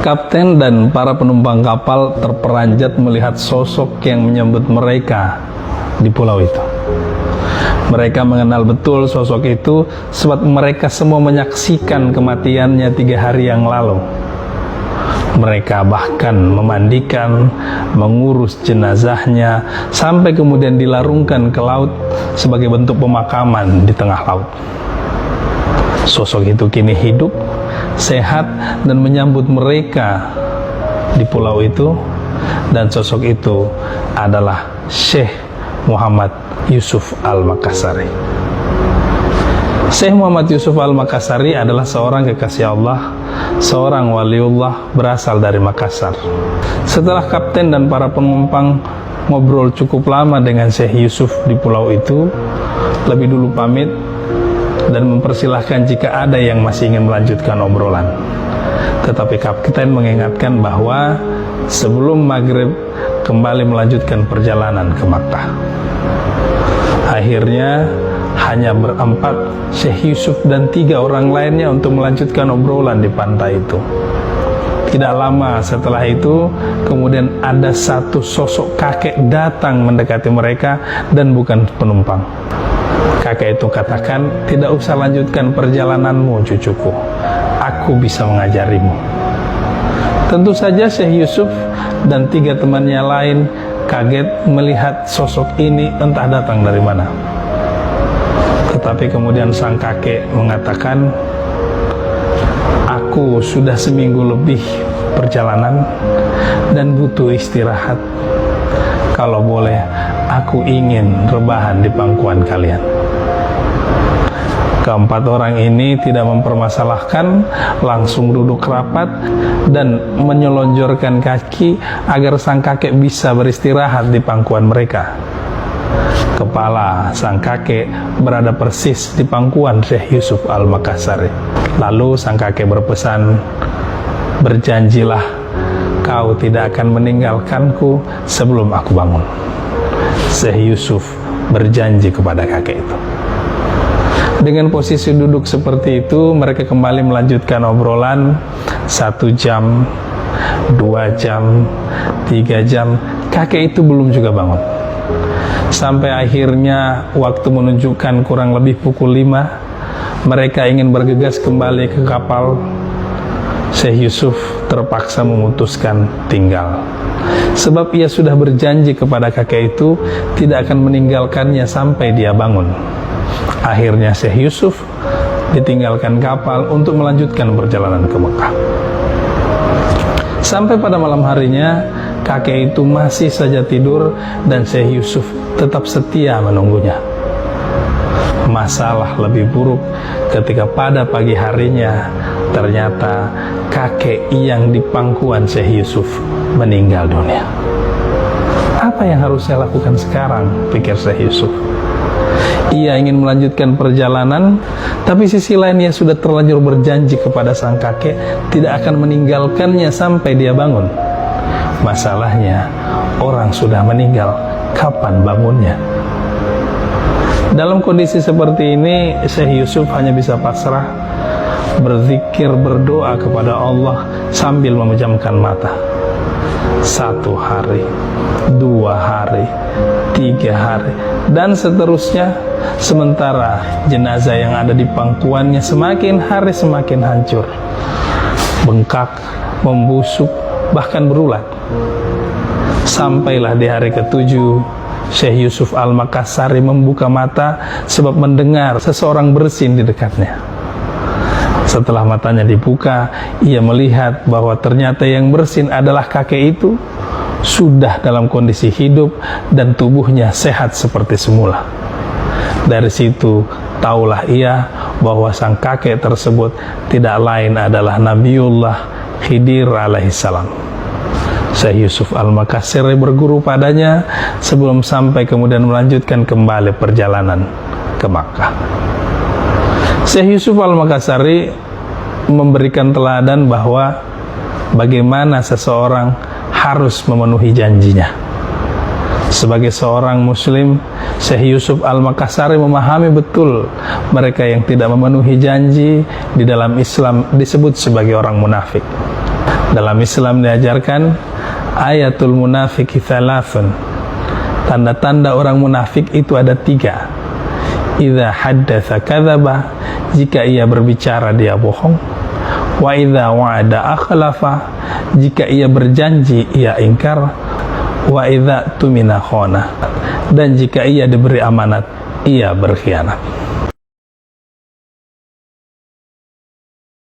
Kapten dan para penumpang kapal terperanjat melihat sosok yang menyambut mereka di pulau itu. Mereka mengenal betul sosok itu sebab mereka semua menyaksikan kematiannya 3 hari yang lalu. Mereka bahkan memandikan, mengurus jenazahnya, sampai kemudian dilarungkan ke laut sebagai bentuk pemakaman di tengah laut. Sosok itu kini hidup, sehat, dan menyambut mereka di pulau itu. Dan sosok itu adalah Syekh Muhammad Yusuf Al-Makassari. Syekh Muhammad Yusuf Al-Makassari adalah seorang kekasih Allah, seorang waliullah berasal dari Makassar. Setelah kapten dan para penumpang ngobrol cukup lama dengan Syekh Yusuf di pulau itu, lebih dulu pamit dan mempersilahkan jika ada yang masih ingin melanjutkan obrolan. Tetapi kapten mengingatkan bahwa sebelum maghrib kembali melanjutkan perjalanan ke Makkah. Akhirnya hanya berempat, Syekh Yusuf dan 3 orang lainnya untuk melanjutkan obrolan di pantai itu. Tidak lama setelah itu, kemudian ada satu sosok kakek datang mendekati mereka dan bukan penumpang. Kakek itu katakan, "Tidak usah lanjutkan perjalananmu, cucuku. Aku bisa mengajarimu." Tentu saja Syekh Yusuf dan 3 temannya lain kaget melihat sosok ini entah datang dari mana. Tetapi kemudian sang kakek mengatakan, "Aku sudah seminggu lebih perjalanan dan butuh istirahat. Kalau boleh, aku ingin rebahan di pangkuan kalian." Keempat orang ini tidak mempermasalahkan, langsung duduk rapat dan menyelonjorkan kaki agar sang kakek bisa beristirahat di pangkuan mereka. Kepala sang kakek berada persis di pangkuan Syekh Yusuf Al-Makassari. Lalu sang kakek berpesan, "Berjanjilah kau tidak akan meninggalkanku sebelum aku bangun." Syekh Yusuf berjanji kepada kakek itu. Dengan posisi duduk seperti itu, mereka kembali melanjutkan obrolan 1 jam, 2 jam, 3 jam. Kakek itu belum juga bangun. Sampai akhirnya waktu menunjukkan kurang lebih pukul 5, mereka ingin bergegas kembali ke kapal. Syekh Yusuf terpaksa memutuskan tinggal, sebab ia sudah berjanji kepada kakek itu tidak akan meninggalkannya sampai dia bangun. Akhirnya Syekh Yusuf ditinggalkan kapal untuk melanjutkan perjalanan ke Mekah. Sampai pada malam harinya, kakek itu masih saja tidur dan Syekh Yusuf tetap setia menunggunya. Masalah lebih buruk ketika pada pagi harinya ternyata kakek yang di pangkuan Syekh Yusuf meninggal dunia. Apa yang harus saya lakukan sekarang, pikir Syekh Yusuf. Ia ingin melanjutkan perjalanan, tapi sisi lain ia sudah terlanjur berjanji kepada sang kakek tidak akan meninggalkannya sampai dia bangun. Masalahnya, orang sudah meninggal, kapan bangunnya? Dalam kondisi seperti ini, Syekh Yusuf hanya bisa pasrah, berzikir, berdoa kepada Allah sambil memejamkan mata. 1 hari, 2 hari, 3 hari, dan seterusnya. Sementara jenazah yang ada di pangkuannya semakin hari semakin hancur, bengkak, membusuk, bahkan berulat. Sampailah di hari ke-7, Syekh Yusuf Al-Makassari membuka mata sebab mendengar seseorang bersin di dekatnya. Setelah matanya dibuka, ia melihat bahwa ternyata yang bersin adalah kakek itu, sudah dalam kondisi hidup dan tubuhnya sehat seperti semula. Dari situ taulah ia bahwa sang kakek tersebut tidak lain adalah Nabiullah Khidir alaihissalam. Syekh Yusuf Al-Makassari berguru padanya sebelum sampai kemudian melanjutkan kembali perjalanan ke Makkah. Syekh Yusuf Al-Makassari memberikan teladan bahwa bagaimana seseorang harus memenuhi janjinya. Sebagai seorang muslim, Syekh Yusuf Al-Makassari memahami betul mereka yang tidak memenuhi janji di dalam Islam disebut sebagai orang munafik. Dalam Islam diajarkan ayatul munafiki thalathun, tanda-tanda orang munafik itu ada 3. Idza haddatsa kadzaba, jika ia berbicara dia bohong. Wa idza wa'ada akhlafa, jika ia berjanji ia ingkar. Wa idza tumina khana, dan jika ia diberi amanat ia berkhianat.